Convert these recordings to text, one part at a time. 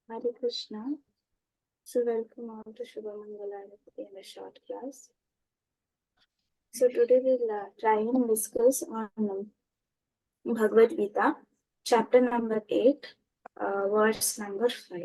Hare Krishna. So welcome all to Shubhamangala in a short class. So today we'll try and discuss on Bhagavad Gita, chapter number 8, verse number 5.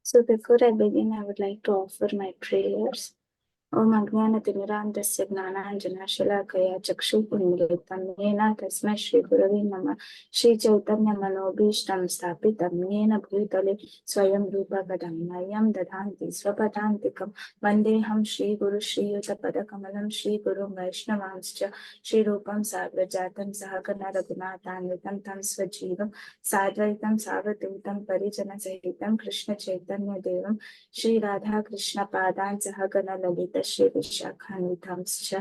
So before I begin, I would like to offer my prayers. ओम अज्ञानतिमिरान्धस्य ज्ञानाञ्जनशलाकया चक्षुरुन्मीलितं येन तस्मै श्रीगुरवे नमः। श्रीचैतन्यमनोभीष्टं स्थापितं येन भूतले स्वयं रूपा कदा मह्यं ददाति स्वपदान्तिकं वन्देऽहं श्रीगुरुं श्रीयुतपदकमलं श्रीगुरुं वैष्णवांश्च श्रीरूपं साग्रजातं सहगण रघुनाथान्वितं तं स्वजीवं साद्वैतं सावधूतं परिजनसहितं कृष्णचैतन्यदेवं श्री राधा कृष्ण पादान् सहगण ललित श्री विशाखान्वितांश्च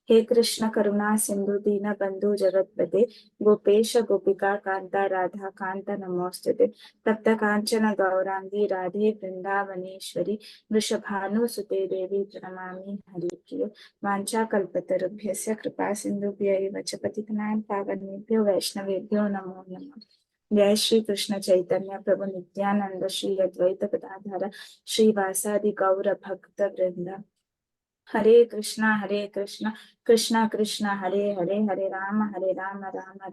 हे कृष्ण करुणा सिंधु दीन बंधु जगत्पते गोपेश गोपिका कांता राधा कांत नमोस्तुते तप्त कांचन गौरांगी राधे वृंदावनेश्वरी वृषभानुसुते देवी प्रणमामि हरिप्रिय वाञ्छा कल्पतरुभ्यस्य कृपा सिन्धुभ्यैव च पतितनां पावनेभ्यो वैष्णवेभ्यो नमो नमः। जय श्री कृष्ण चैतन्य प्रभु नित्यानंद श्री अद्वैत गदाधर श्रीवासादि गौर भक्त वृंद हरे कृष्णा कृष्णा कृष्णा हरे हरे हरे राम राम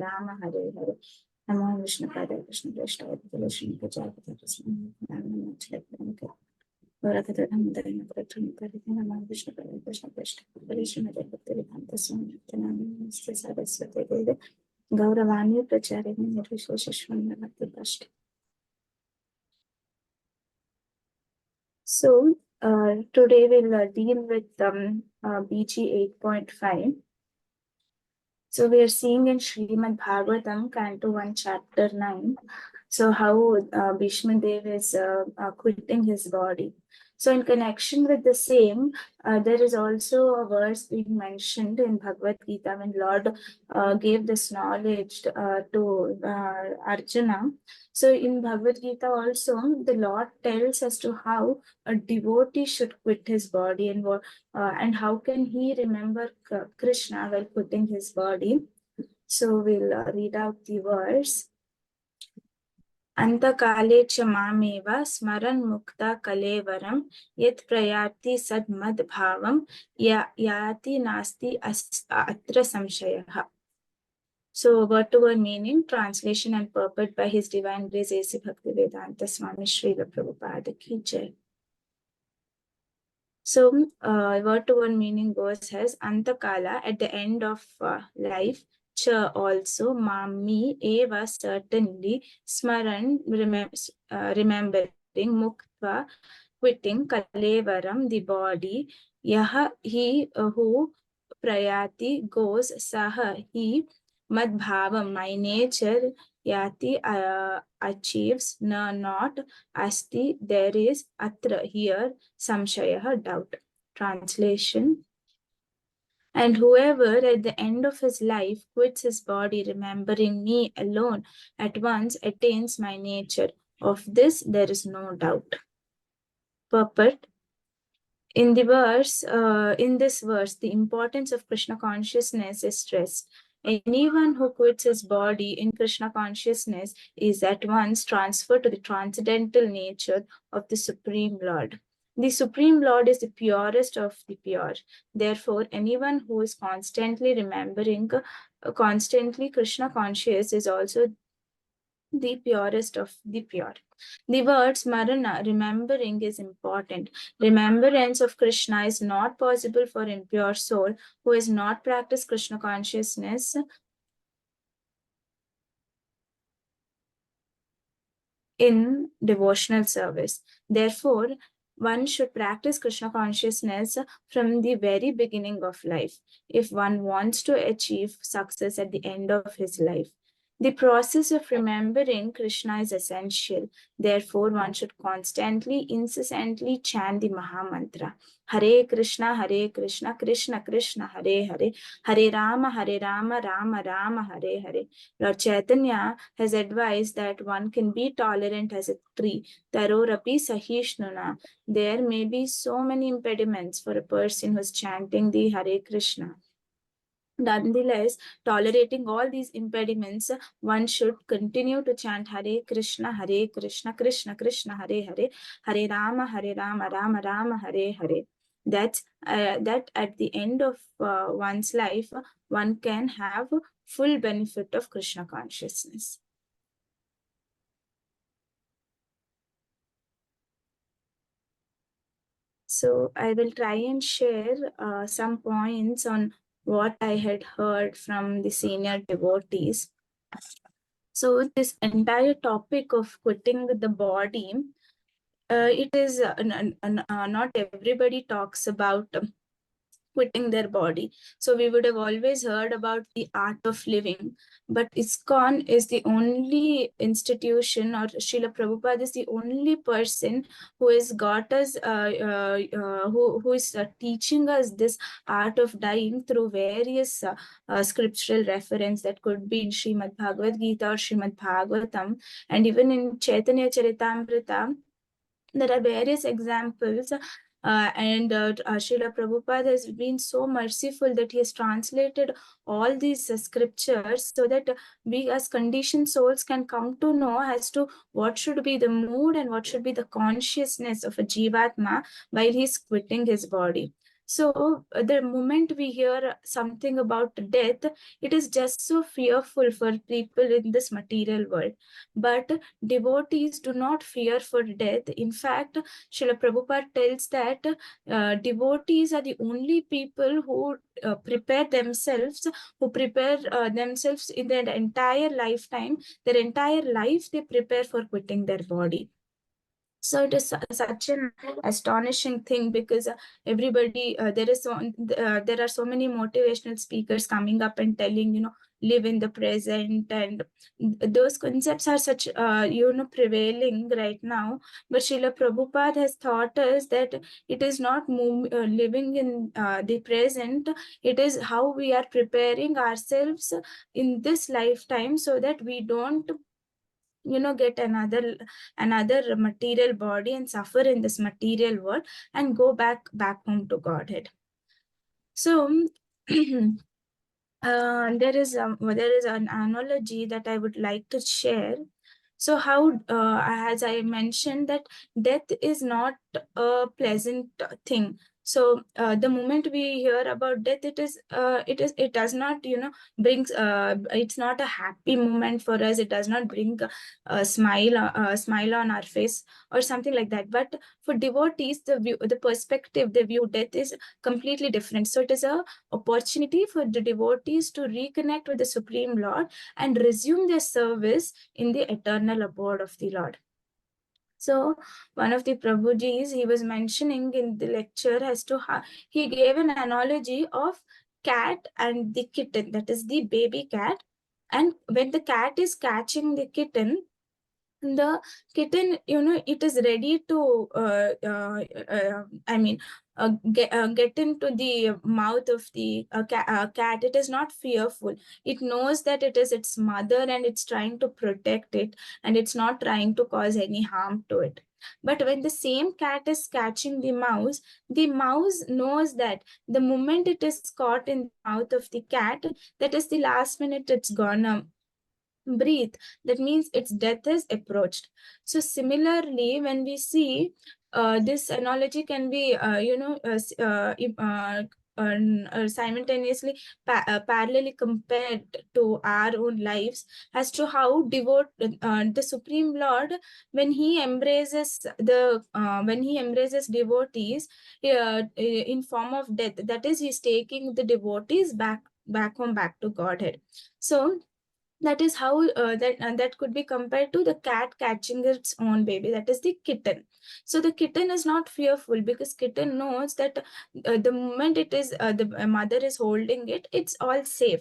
राम हरे हरे नमो विष्णुपादाय कृष्ण प्रेष्ठाय श्री प्रजापति नमो विष्णुपादाय कृष्ण प्रेष्ठाय श्रीमते भक्तिवेदांत स्वामी नमस्ते सरस्वती देवी गौरवाणी प्रचारिणी निर्विशेष शून्यवती भक्त. So today we'll deal with BG 8.5. So we are seeing in Srimad Bhagavatam, Canto 1, Chapter 9, so how Bhishma Dev is quitting his body. So in connection with the same, there is also a verse being mentioned in Bhagavad Gita when Lord gave this knowledge to Arjuna. So in Bhagavad Gita also, the Lord tells as to how a devotee should quit his body and how can he remember Krishna while quitting his body. So we'll read out the verse. अंतकाले च मामेव स्मरन् मुक्ता कलेवरं यत् प्रयाति सद्मद्भावं याति नास्ति अत्र संशयः. So word to word meaning, translation and purport by His Divine Grace A.C. Bhaktivedanta Swami Srila Prabhupada Ki Jai. So word to word meaning goes as Antakala, at the end of life. Cha also, mami eva certainly, smaran remembering, muktva quitting, kalevaram the body, yaha he who prayati goes, saha he madbhavam my nature, yati achieves, not asti there is, atra here, samshayah doubt. Translation: and whoever at the end of his life quits his body, remembering me alone, at once attains my nature. Of this there is no doubt. Purport: in this verse, the importance of Krishna consciousness is stressed. Anyone who quits his body in Krishna consciousness is at once transferred to the transcendental nature of the Supreme Lord. The Supreme Lord is the purest of the pure. Therefore, anyone who is constantly remembering, constantly Krishna conscious is also the purest of the pure. The word smarana, remembering, is important. Remembrance of Krishna is not possible for impure soul who has not practiced Krishna consciousness in devotional service. Therefore, one should practice Krishna consciousness from the very beginning of life if one wants to achieve success at the end of his life. The process of remembering Krishna is essential. Therefore, one should constantly, incessantly chant the Mahamantra. Hare Krishna, Krishna Krishna, Hare Hare, Hare Rama, Rama Rama, Hare Hare. Lord Chaitanya has advised that one can be tolerant as a tree. Tarorapi sahishnuna. There may be so many impediments for a person who is chanting the Hare Krishna. Nonetheless, tolerating all these impediments, one should continue to chant Hare Krishna, Krishna Krishna, Hare Hare, Hare Rama, Rama Rama, Hare Hare. That at the end of one's life, one can have full benefit of Krishna consciousness. So I will try and share some points on what I had heard from the senior devotees. So this entire topic of quitting the body, it is not everybody talks about quitting their body. So we would have always heard about the art of living, but ISKCON is the only institution, or Srila Prabhupada is the only person who has got us, who is teaching us this art of dying through various scriptural reference that could be in Srimad Bhagavad Gita or Srimad Bhagavatam, and even in Chaitanya Charitamrita. There are various examples, and Srila Prabhupada has been so merciful that he has translated all these scriptures so that we as conditioned souls can come to know as to what should be the mood and what should be the consciousness of a Jivatma while he's quitting his body. So the moment we hear something about death, it is just so fearful for people in this material world. But devotees do not fear for death. In fact, Srila Prabhupada tells that devotees are the only people who prepare themselves, in their entire lifetime, their entire life, they prepare for quitting their body. So it is such an astonishing thing, because everybody, there are so many motivational speakers coming up and telling, live in the present, and those concepts are such, prevailing right now. But Srila Prabhupada has taught us that it is not living in the present, it is how we are preparing ourselves in this lifetime so that we don't get another material body and suffer in this material world and go back home to Godhead. So there is an analogy that I would like to share. So how, as I mentioned, that death is not a pleasant thing. So the moment we hear about death, it does not, brings, it's not a happy moment for us. It does not bring a smile on our face or something like that. But for devotees, the perspective they view death is completely different. So it is a opportunity for the devotees to reconnect with the Supreme Lord and resume their service in the eternal abode of the Lord. So one of the Prabhujis, he was mentioning in the lecture as to how he gave an analogy of cat and the kitten, that is the baby cat. And when the cat is catching the kitten, it is ready to get into the mouth of the cat. It is not fearful. It knows that it is its mother and it's trying to protect it, and it's not trying to cause any harm to it. But when the same cat is catching the mouse knows that the moment it is caught in the mouth of the cat, that is the last minute it's gonna breathe. That means its death is approached. So similarly, when we see this analogy can be simultaneously parallelly compared to our own lives as to how the Supreme Lord, when he embraces devotees in form of death, that is, he's taking the devotees back home, back to Godhead. So that is how that could be compared to the cat catching its own baby, that is the kitten. So the kitten is not fearful because kitten knows that the moment the mother is holding it, it's all safe.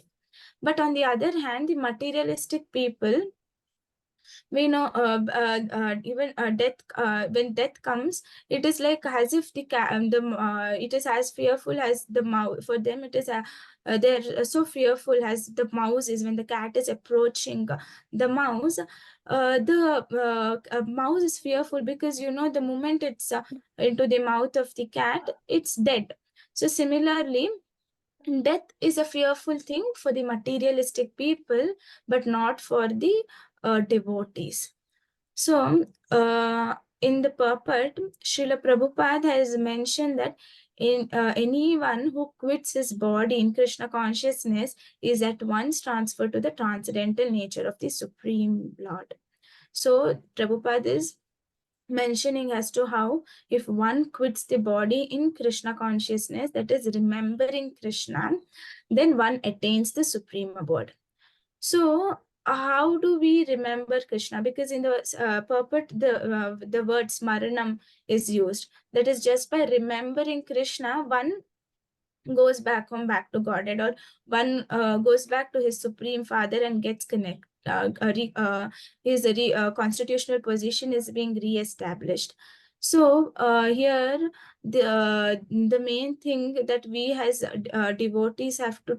But on the other hand, the materialistic people, we know even death when death comes, it is like as if it is as fearful as the mouse. For them it is they're so fearful as the mouse is when the cat is approaching the mouse. The mouse is fearful because the moment it's into the mouth of the cat, it's dead. So similarly, death is a fearful thing for the materialistic people, but not for the devotees. So, in the purport, Srila Prabhupada has mentioned that anyone who quits his body in Krishna consciousness is at once transferred to the transcendental nature of the Supreme Lord. So, Prabhupada is mentioning as to how if one quits the body in Krishna consciousness, that is remembering Krishna, then one attains the Supreme Abode. So, how do we remember Krishna? Because in the purport, the word smaranam is used. That is, just by remembering Krishna, one goes back home, back to Godhead, or one goes back to his Supreme Father and gets connect. His constitutional position is being re-established. So here the main thing that we as devotees have to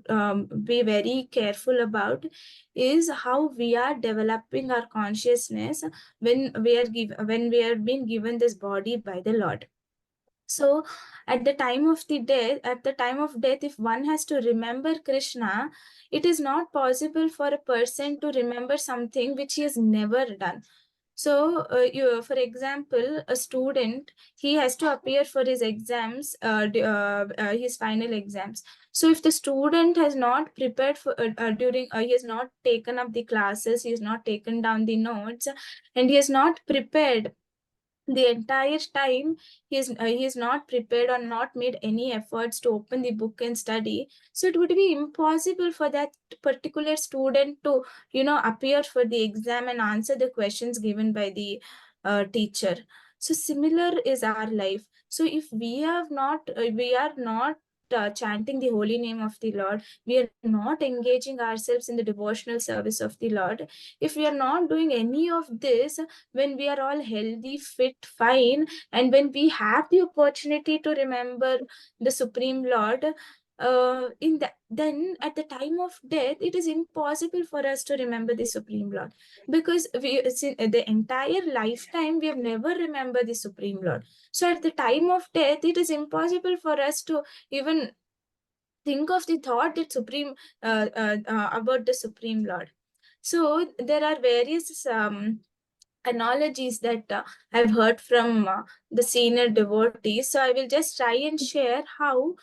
be very careful about is how we are developing our consciousness when we are being given this body by the Lord. So at the time of death, if one has to remember Krishna, it is not possible for a person to remember something which he has never done. So, for example, a student, he has to appear for his exams, his final exams. So, if the student has not prepared for he has not taken up the classes, he has not taken down the notes, and he has not prepared the entire time, he is not prepared or not made any efforts to open the book and study. So it would be impossible for that particular student to appear for the exam and answer the questions given by the teacher. So similar is our life. So if we are not chanting the holy name of the Lord, we are not engaging ourselves in the devotional service of the Lord, if we are not doing any of this, when we are all healthy, fit, fine, and when we have the opportunity to remember the Supreme Lord, then at the time of death, it is impossible for us to remember the Supreme Lord, because the entire lifetime we have never remembered the Supreme Lord. So at the time of death, it is impossible for us to even think of the thought that about the Supreme Lord. So there are various analogies that I've heard from the senior devotees. So I will just try and share how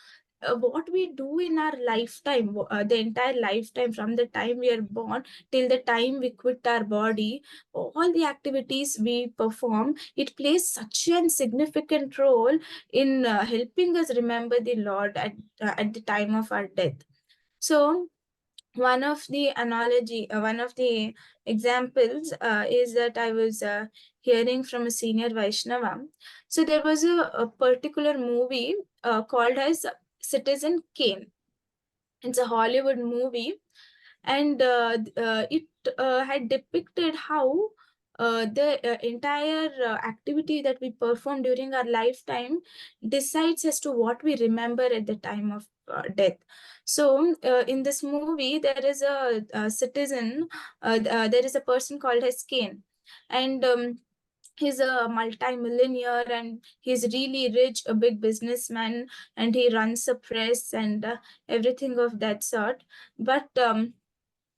what we do in our lifetime, the entire lifetime, from the time we are born till the time we quit our body, all the activities we perform, it plays such a significant role in helping us remember the Lord at the time of our death. So one of the examples is that I was hearing from a senior Vaishnava. So there was a particular movie called as Citizen Kane. It's a Hollywood movie, and it had depicted how the entire activity that we perform during our lifetime decides as to what we remember at the time of death. So in this movie, there is a citizen, there is a person called as Kane, and he's a multi-millionaire and he's really rich, a big businessman, and he runs a press and everything of that sort. But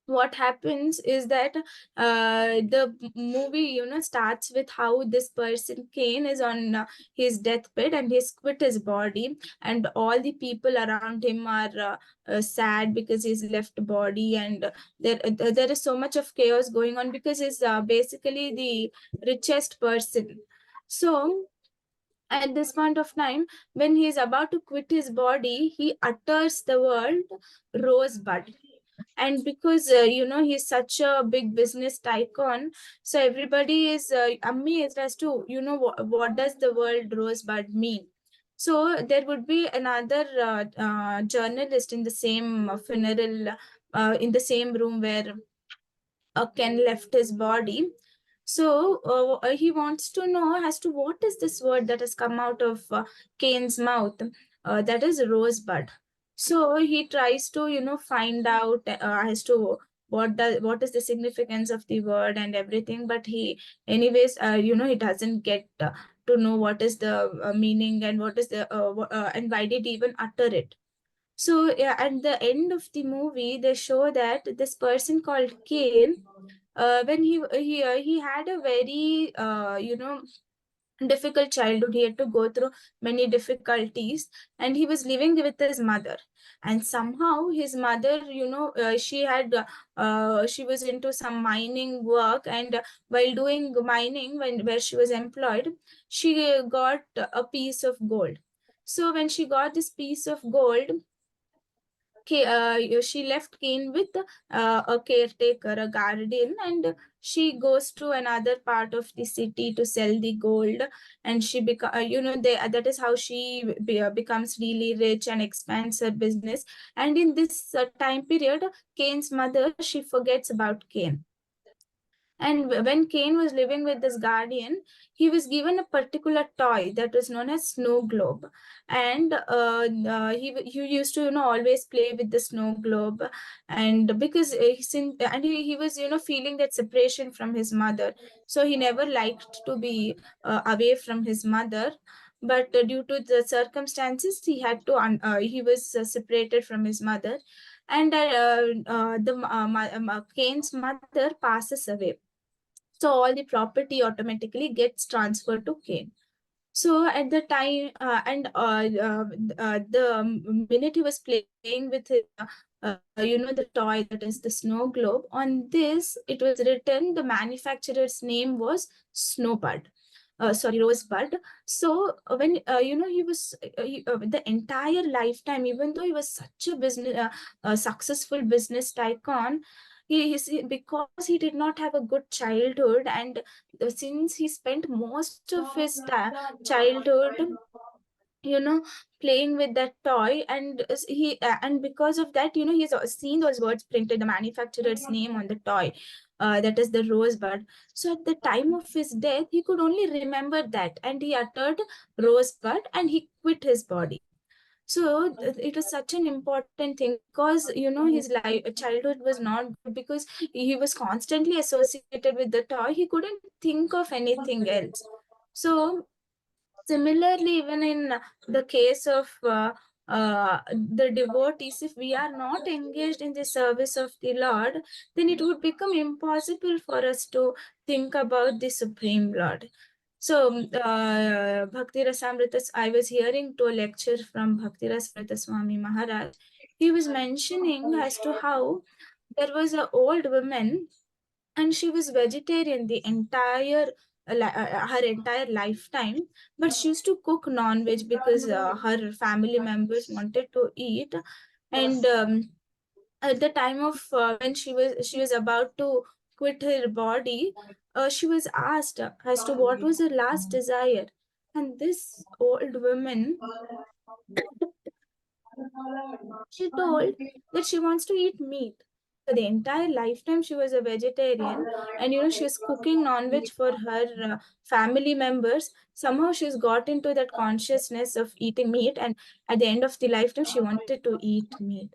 what happens is that the movie starts with how this person Kane is on his deathbed and he's quit his body, and all the people around him are sad because he's left body, and there is so much of chaos going on because he's basically the richest person. So at this point of time, when he is about to quit his body, he utters the word rosebud. And because he's such a big business tycoon, so everybody is amazed as to what does the word rosebud mean. So there would be another journalist in the same funeral, in the same room where Ken left his body. So he wants to know as to what is this word that has come out of Kane's mouth. That is rosebud. So he tries to, find out as to what is the significance of the word and everything. But he, anyways, he doesn't get to know what is the meaning and what is the and why did he even utter it. So yeah, at the end of the movie, they show that this person called Kane, when he had a very difficult childhood. He had to go through many difficulties, and he was living with his mother. And somehow his mother, she was into some mining work, and while doing mining, where she was employed, she got a piece of gold. So when she got this piece of gold, she left Kane with a caretaker, a guardian, and she goes to another part of the city to sell the gold. And she that is how she becomes really rich and expands her business. And in this time period, Kane's mother, she forgets about Kane. And when Kane was living with this guardian, he was given a particular toy that was known as snow globe. And he used to, always play with the snow globe. And because he was, feeling that separation from his mother. So he never liked to be away from his mother. But due to the circumstances, he was separated from his mother. And Kane's mother passes away, so all the property automatically gets transferred to Kane. So at the time, the minute he was playing with his, the toy that is the snow globe, on this it was written the manufacturer's name was Snowbud. Sorry, Rosebud. So when he was the entire lifetime, even though he was such a successful business tycoon, because he did not have a good childhood, and since he spent most of his childhood playing with that toy, and and because of that, he's seen those words printed, the manufacturer's name on the toy, that is the rosebud. So at the time of his death, he could only remember that, and he uttered rosebud, and he quit his body. So it was such an important thing, because his childhood was not good, because he was constantly associated with the toy. He couldn't think of anything else. So similarly, even in the case of the devotees, if we are not engaged in the service of the Lord, then it would become impossible for us to think about the Supreme Lord. So, Bhakti Rasamrita, I was hearing to a lecture from Bhakti Rasamrita Swami Maharaj. He was mentioning as to how there was an old woman, and she was vegetarian the entire her entire lifetime, but she used to cook non-veg because her family members wanted to eat. And at the time of when she was about to quit her body, she was asked as to what was her last desire, and this old woman, she told that she wants to eat meat. So the entire lifetime she was a vegetarian, and she was cooking non-veg for her family members. Somehow she's got into that consciousness of eating meat, and at the end of the lifetime she wanted to eat meat.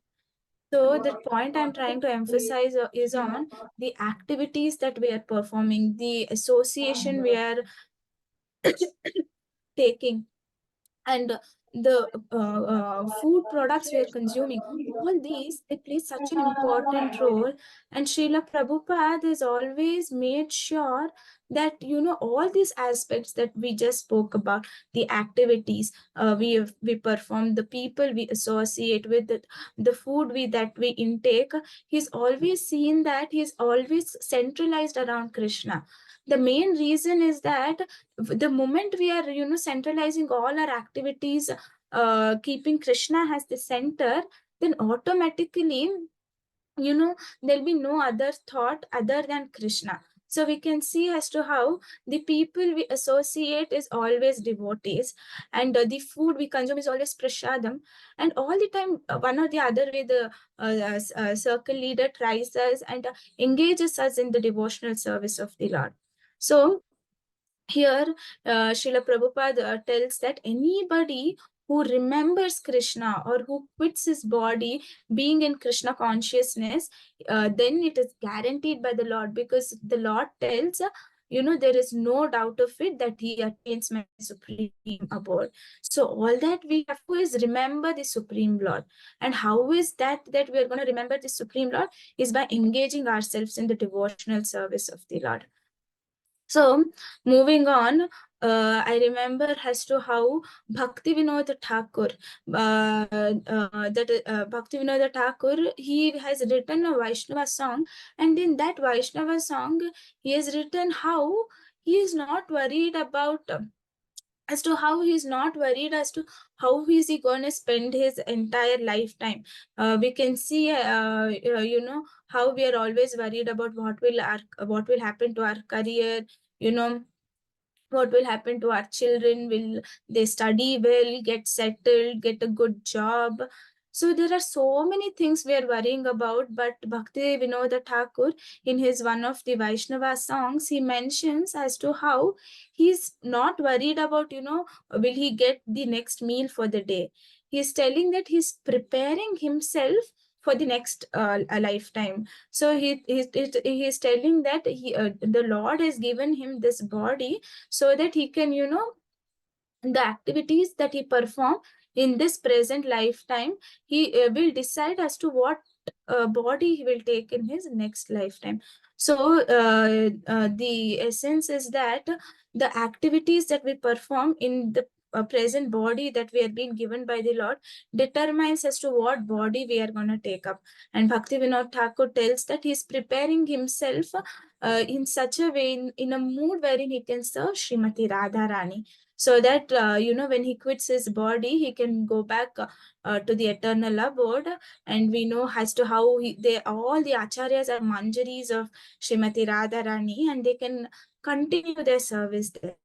So the point I'm trying to emphasize is on the activities that we are performing, the association we are taking. and the food products we are consuming, all these, they play such an important role. And Srila Prabhupada has always made sure that, all these aspects that we just spoke about, the activities we perform, the people we associate with, the food that we intake, he's always seen that he's always centralized around Krishna. The main reason is that the moment we are, centralizing all our activities, keeping Krishna as the center, then automatically, there'll be no other thought other than Krishna. So we can see as to how the people we associate is always devotees, and the food we consume is always prasadam. And all the time, one or the other way, the circle leader tries us and engages us in the devotional service of the Lord. So here, Srila Prabhupada tells that anybody who remembers Krishna or who quits his body, being in Krishna consciousness, then it is guaranteed by the Lord, because the Lord tells, there is no doubt of it that he attains my supreme abode. So all that we have to is remember the Supreme Lord. And how is that we are going to remember the Supreme Lord? Is by engaging ourselves in the devotional service of the Lord. So, moving on, I remember as to how Bhakti Vinod Thakur, Bhakti Vinod Thakur, he has written a Vaishnava song, and in that Vaishnava song, he has written how he is not worried about. As to how he's not worried as to how is he going to spend his entire lifetime. We can see, how we are always worried about what will happen to our career, you know what will happen to our children, will they study well, get settled, get a good job. So there are so many things we are worrying about, but Bhakti Vinod Thakur, in his one of the Vaishnava songs, he mentions as to how he's not worried about, will he get the next meal for the day. He's telling that he's preparing himself for the next lifetime. So he's telling that the Lord has given him this body so that he can, the activities that he perform in this present lifetime, he will decide as to what body he will take in his next lifetime. So the essence is that the activities that we perform in the present body that we are being given by the Lord determines as to what body we are going to take up. And Bhakti Vinod Thakur tells that he is preparing himself in such a way, in a mood wherein he can serve Srimati Radha Rani, so that, when he quits his body, he can go back to the eternal abode. And we know as to how all the acharyas are manjaris of Srimati Radha Rani, and they can continue their service there.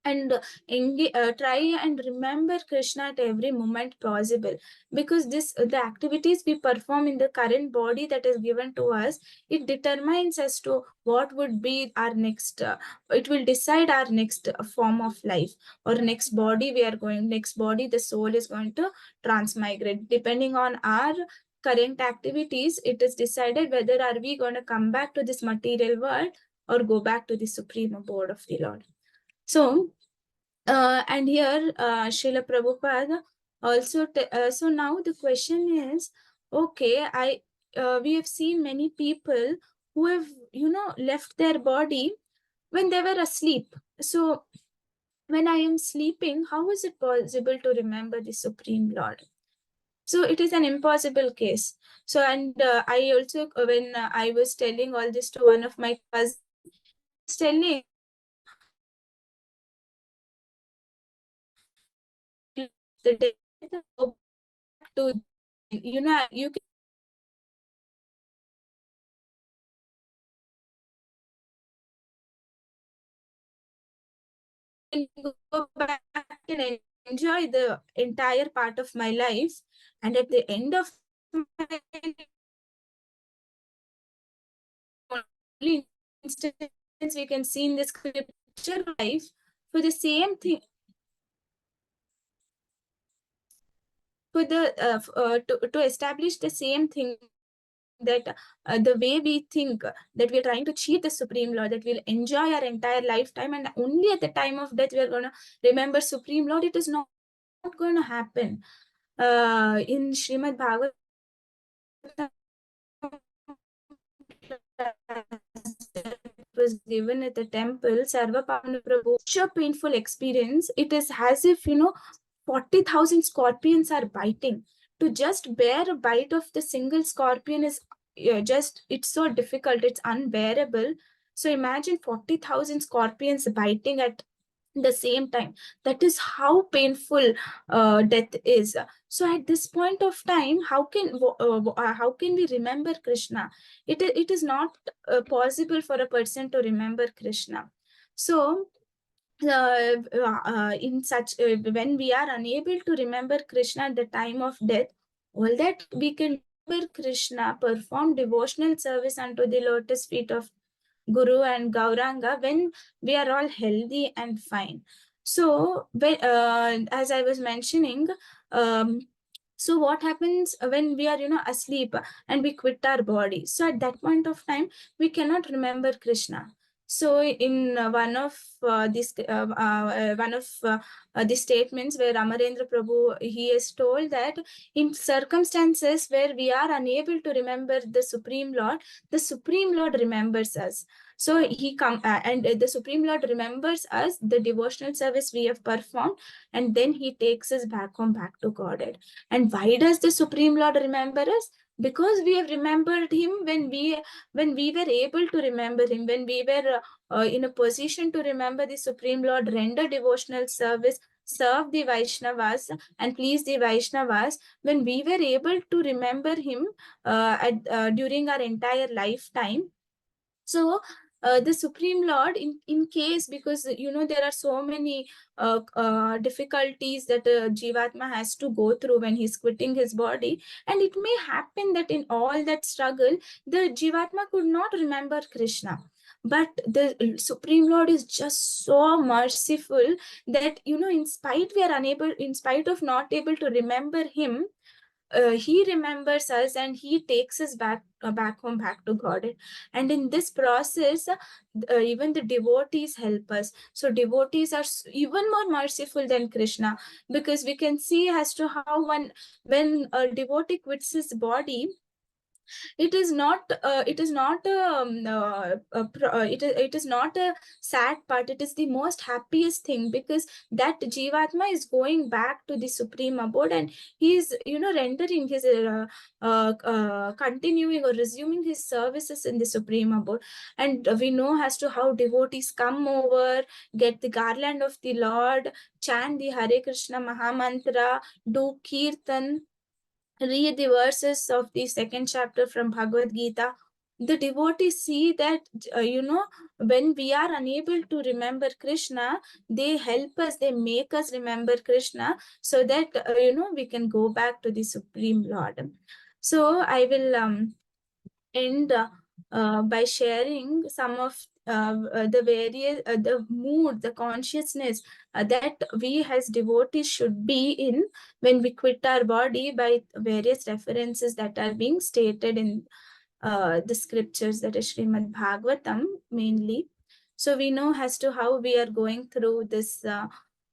And try and remember Krishna at every moment possible, because the activities we perform in the current body that is given to us, it determines as to what would be our next, it will decide our next form of life, or next body next body the soul is going to transmigrate. Depending on our current activities, it is decided whether are we going to come back to this material world or go back to the supreme abode of the Lord. So, and here, Srila Prabhupada also, so now the question is, okay, we have seen many people who have, left their body when they were asleep. So, when I am sleeping, how is it possible to remember the Supreme Lord? So, it is an impossible case. So, and I also, when I was telling all this to one of my cousins, telling the day go back to, you can go back and enjoy the entire part of my life. And at the end of my only instance we can see in the scripture life, for the same thing, for the to establish the same thing that the way we think that we're trying to cheat the Supreme Lord, that we'll enjoy our entire lifetime and only at the time of death we're going to remember Supreme Lord, it is not going to happen. In Srimad Bhagavatam was given at the temple, Sarva Pavana Prabhu, such a painful experience. It is as if, 40,000 scorpions are biting. To just bear a bite of the single scorpion is it's so difficult, it's unbearable. So imagine 40,000 scorpions biting at the same time. That is how painful death is. So at this point of time, how can we remember Krishna? It is not possible for a person to remember Krishna. So in such when we are unable to remember Krishna at the time of death, all that we can remember Krishna, perform devotional service unto the lotus feet of Guru and Gauranga when we are all healthy and fine. So as I was mentioning, um, so what happens when we are asleep and we quit our body? So at that point of time we cannot remember Krishna. So in one of the statements where Amarendra Prabhu, he has told that in circumstances where we are unable to remember the Supreme Lord remembers us. So and the Supreme Lord remembers us, the devotional service we have performed, and then he takes us back home, back to Godhead. And why does the Supreme Lord remember us? Because we have remembered him when we were able to remember him, when we were in a position to remember the Supreme Lord, render devotional service, serve the Vaishnavas and please the Vaishnavas, when we were able to remember him during our entire lifetime. So the Supreme Lord, in case, because there are so many difficulties that Jivatma has to go through when he's quitting his body, and it may happen that in all that struggle, the Jivatma could not remember Krishna. But the Supreme Lord is just so merciful that, in spite of not able to remember him, he remembers us and he takes us back home, back to God. And in this process, even the devotees help us. So devotees are even more merciful than Krishna, because we can see as to how when a devotee quits his body, it is not it is not a sad part, it is the most happiest thing, because that Jivatma is going back to the supreme abode, and he is rendering his continuing or resuming his services in the supreme abode. And we know as to how devotees come over, get the garland of the Lord, chant the Hare Krishna Mahamantra, do kirtan, read the verses of the second chapter from Bhagavad Gita. The devotees see that, when we are unable to remember Krishna, they help us, they make us remember Krishna, so that, we can go back to the Supreme Lord. So I will end by sharing some of the various, the mood, the consciousness that we as devotees should be in when we quit our body, by various references that are being stated in the scriptures, that is Srimad Bhagavatam mainly. So we know as to how we are going through this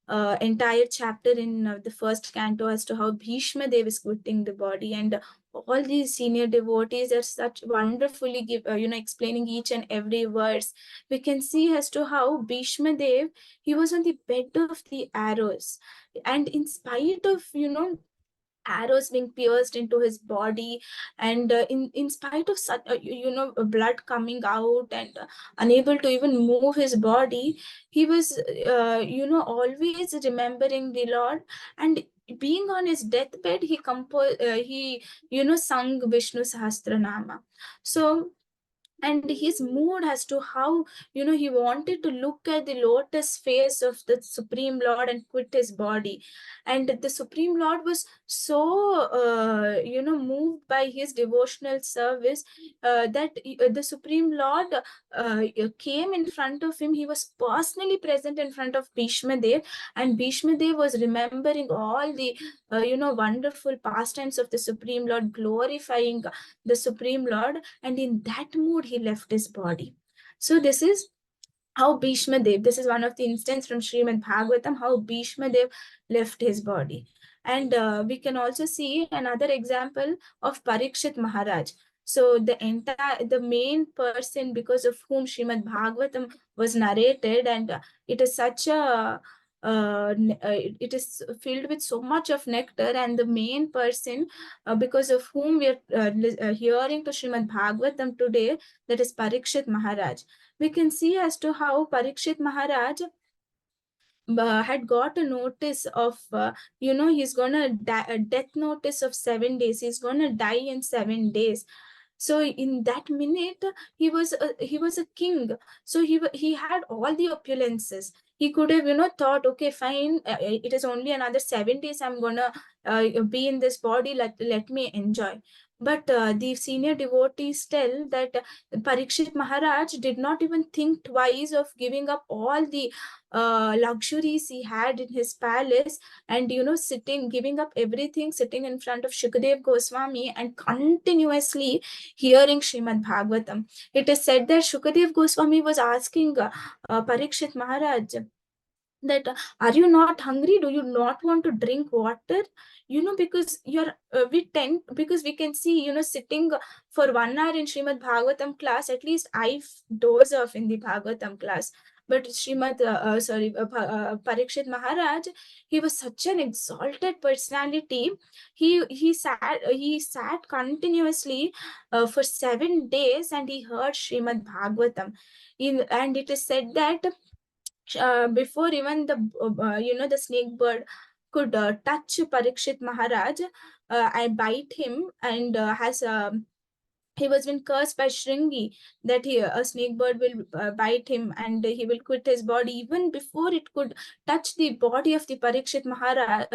entire chapter in the first canto, as to how Bhishma Dev is quitting the body, and all these senior devotees are such wonderfully explaining each and every verse. We can see as to how Bhishma Dev, he was on the bed of the arrows, and in spite of arrows being pierced into his body, and in spite of such blood coming out, and unable to even move his body, he was always remembering the Lord. And being on his deathbed, he sung Vishnu Sahasranama. So and his mood as to how, he wanted to look at the lotus face of the Supreme Lord and quit his body. And the Supreme Lord was so moved by his devotional service, that the Supreme Lord came in front of him. He was personally present in front of Bhishma Dev, and Bhishma Dev was remembering all the wonderful pastimes of the Supreme Lord, glorifying the Supreme Lord, and in that mood he left his body. So this is how Bhishma Dev, this is one of the instances from Srimad Bhagavatam, how Bhishma Dev left his body. And we can also see another example of Parikshit Maharaj. So the main person because of whom Srimad Bhagavatam was narrated, and it is such a it is filled with so much of nectar, and the main person because of whom we are hearing to Srimad Bhagavatam today, that is Parikshit Maharaj. We can see as to how Parikshit Maharaj had got a notice of, he's gonna a death notice of 7 days. He's gonna die in 7 days. So in that minute, he was a king. So he had all the opulences. He could have, thought, okay, fine, it is only another 7 days. I'm gonna be in this body. Let me enjoy. But the senior devotees tell that Parikshit Maharaj did not even think twice of giving up all the luxuries he had in his palace, and giving up everything, sitting in front of Shukadev Goswami and continuously hearing Srimad Bhagavatam. It is said that Shukadev Goswami was asking Parikshit Maharaj that are you not hungry? Do you not want to drink water? Because because we can see, sitting for 1 hour in Srimad Bhagavatam class, at least I doze off in the Bhagavatam class. But Parikshit Maharaj, he was such an exalted personality. He sat continuously for 7 days, and he heard Srimad Bhagavatam. And it is said that before even the snake bird could touch Parikshit Maharaj, I bite him, and he was been cursed by Shringi that a snake bird will bite him and he will quit his body. Even before it could touch the body of the Parikshit Maharaj,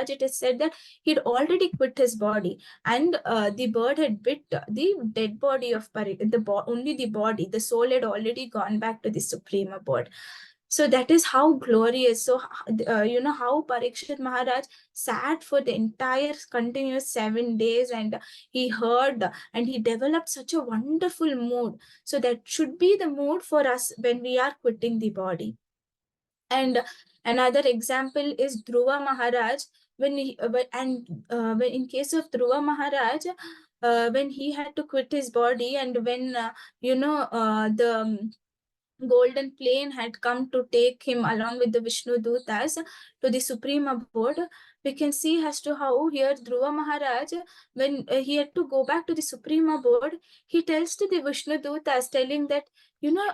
it is said that he'd already quit his body, and the bird had bit the dead body of only the body. The soul had already gone back to the Supreme Abode. So that is how glorious. So, how Parikshit Maharaj sat for the entire continuous 7 days, and he heard, and he developed such a wonderful mood. So that should be the mood for us when we are quitting the body. And another example is Dhruva Maharaj. When in case of Dhruva Maharaj, when he had to quit his body, and when the golden plane had come to take him along with the Vishnu Dutas to the Supreme Abode, we can see as to how here Dhruva Maharaj, when he had to go back to the Supreme Abode, he tells to the Vishnu Dutas, telling that,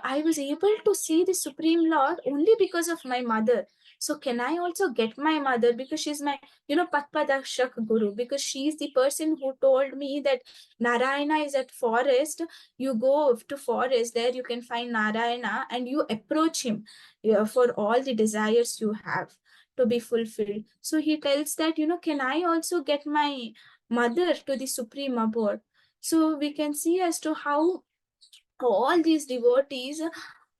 I was able to see the Supreme Lord only because of my mother. So can I also get my mother, because she's my, Patpadakshak Guru, because she's the person who told me that Narayana is at forest. You go to forest, there you can find Narayana, and you approach him for all the desires you have to be fulfilled. So he tells that, can I also get my mother to the Supreme Abode? So we can see as to how all these devotees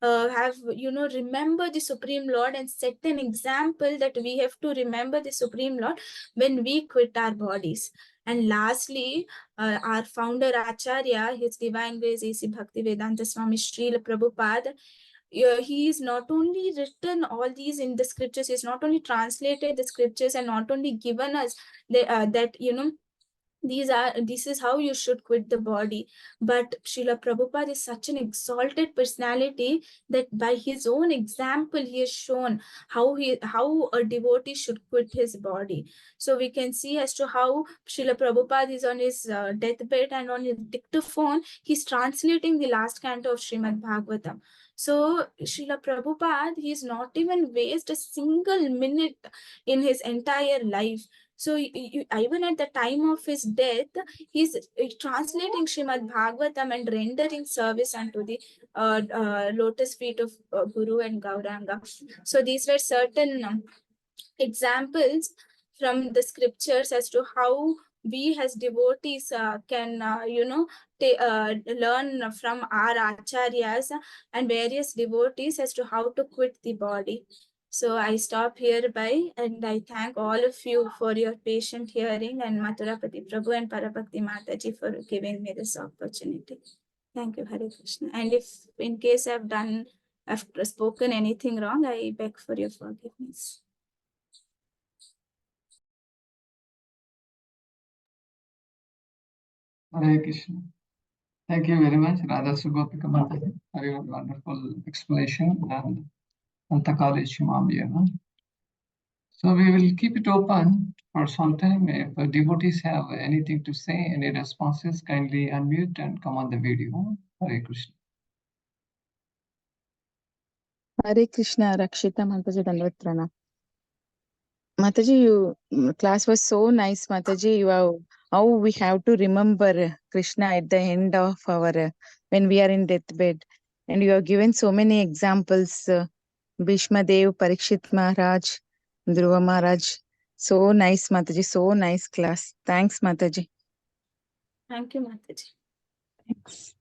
have remember the Supreme Lord and set an example that we have to remember the Supreme Lord when we quit our bodies. And lastly, our founder Acharya, His Divine Grace A.C. Bhaktivedanta Swami Srila Prabhupada, he is not only written all these in the scriptures, he has not only translated the scriptures and not only given us that this is how you should quit the body, but Srila Prabhupada is such an exalted personality that by his own example he has shown how a devotee should quit his body. So we can see as to how Srila Prabhupada is on his deathbed, and on his dictaphone he's translating the last canto of Srimad Bhagavatam. So Srila Prabhupada, he's not even waste a single minute in his entire life. So even at the time of his death, he's translating Srimad Bhagavatam and rendering service unto the lotus feet of Guru and Gauranga. So these were certain examples from the scriptures as to how we as devotees can learn from our acharyas and various devotees as to how to quit the body. So I stop hereby, and I thank all of you for your patient hearing, and Mathurapati Prabhu and Parabhakti Mataji for giving me this opportunity. Thank you, Hare Krishna. And if in case I've spoken anything wrong, I beg for your forgiveness. Hare Krishna. Thank you very much, Radha Sugopika Mataji, for your wonderful explanation and Antakali Shimamyana. So we will keep it open for some time. If devotees have anything to say, any responses, kindly unmute and come on the video. Hare Krishna. Hare Krishna, Rakshita Mataji, Dandavat Pranam. Mataji, class was so nice, Mataji. How we have to remember Krishna at the end of our, when we are in deathbed. And you have given so many examples, Bhishma Dev, Parikshit Maharaj, Dhruva Maharaj. So nice, Mataji, so nice class. Thanks, Mataji. Thank you, Mataji. Thanks.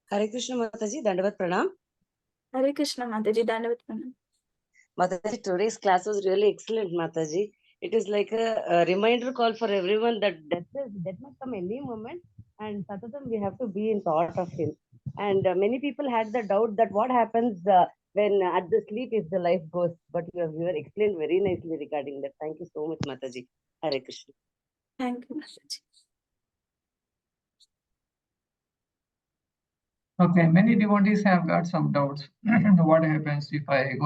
Hare Krishna Mataji, Dandavat Pranam. Hare Krishna Mataji, Dandavat Pranam. Mataji, today's class was really excellent, Mataji. It is like a reminder call for everyone that death must come any moment, and Satatam we have to be in thought of him. And many people had the doubt that what happens when at the sleep if the life goes. But you have explained very nicely regarding that. Thank you so much, Mataji. Hare Krishna. Thank you, Mataji. Okay, many devotees have got some doubts. What happens if I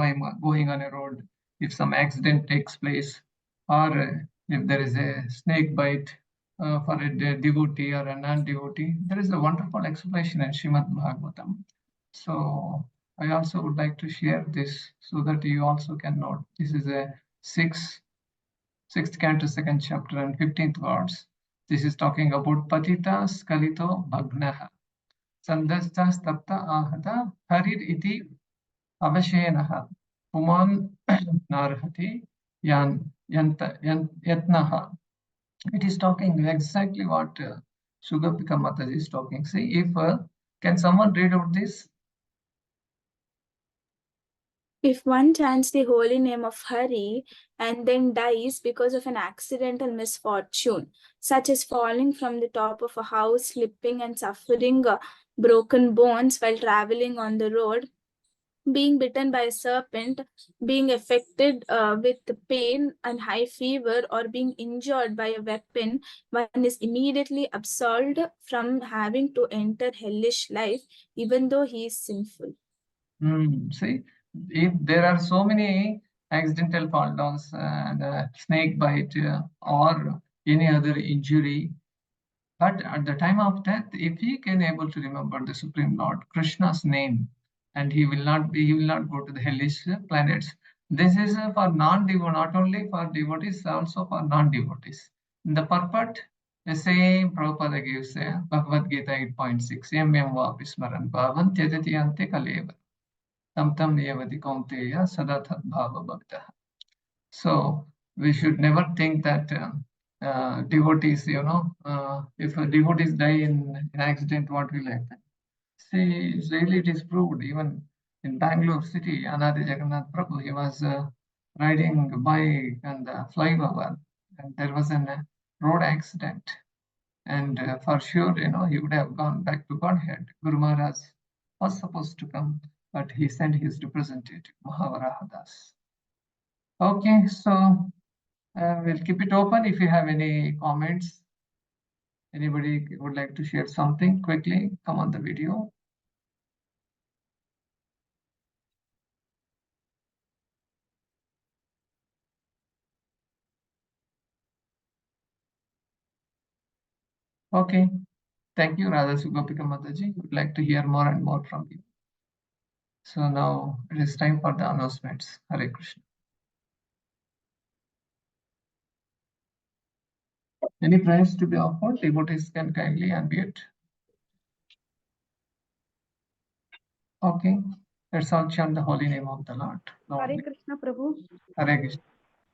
going on a road, if some accident takes place, or if there is a snake bite for a devotee or a non-devotee? There is a wonderful explanation in Srimad Bhagavatam. So I also would like to share this so that you also can note. This is a sixth canto, second chapter and 15th verse. This is talking about Patita Skalito Bhagnaha. Sandastapta ahata harir iti avashenaha puman narhati yatnaha. It is talking exactly what Sugopika Mataji is talking. See, if can someone read out this? If one chants the holy name of Hari and then dies because of an accidental misfortune, such as falling from the top of a house, slipping and suffering broken bones while traveling on the road, being bitten by a serpent, being affected with pain and high fever, or being injured by a weapon, one is immediately absolved from having to enter hellish life, even though he is sinful. See, if there are so many accidental fall downs and snake bite or any other injury, but at the time of death, if he can able to remember the Supreme Lord, Krishna's name, and he will not go to the hellish planets. This is for non-devotee, not only for devotees, also for non-devotees. In the purport, the same Prabhupada gives Bhagavad Gita 8.6, Yam yam vapi smaran bhavan tyajati ante kaleva. Tam tam niyavati kaunteya sadathat bhava bhakta. So we should never think that devotees, if devotees die in an accident, what will happen? See, really it is proved. Even in Bangalore city, Anadi Jagannath Prabhu, he was riding a bike and flyover, and there was a road accident. And for sure, he would have gone back to Godhead. Guru Maharaj was supposed to come, but he sent his representative, Mahavaraha Das. Okay, so we'll keep it open if you have any comments. Anybody would like to share something quickly, come on the video. Okay, thank you, Radha Sugopika Mataji. Would like to hear more and more from you. So now it is time for the announcements. Hare Krishna. Any prayers to be offered? Devotees can kindly unmute. Okay, let's all chant the holy name of the Lord. Hare Krishna Prabhu. Hare Krishna.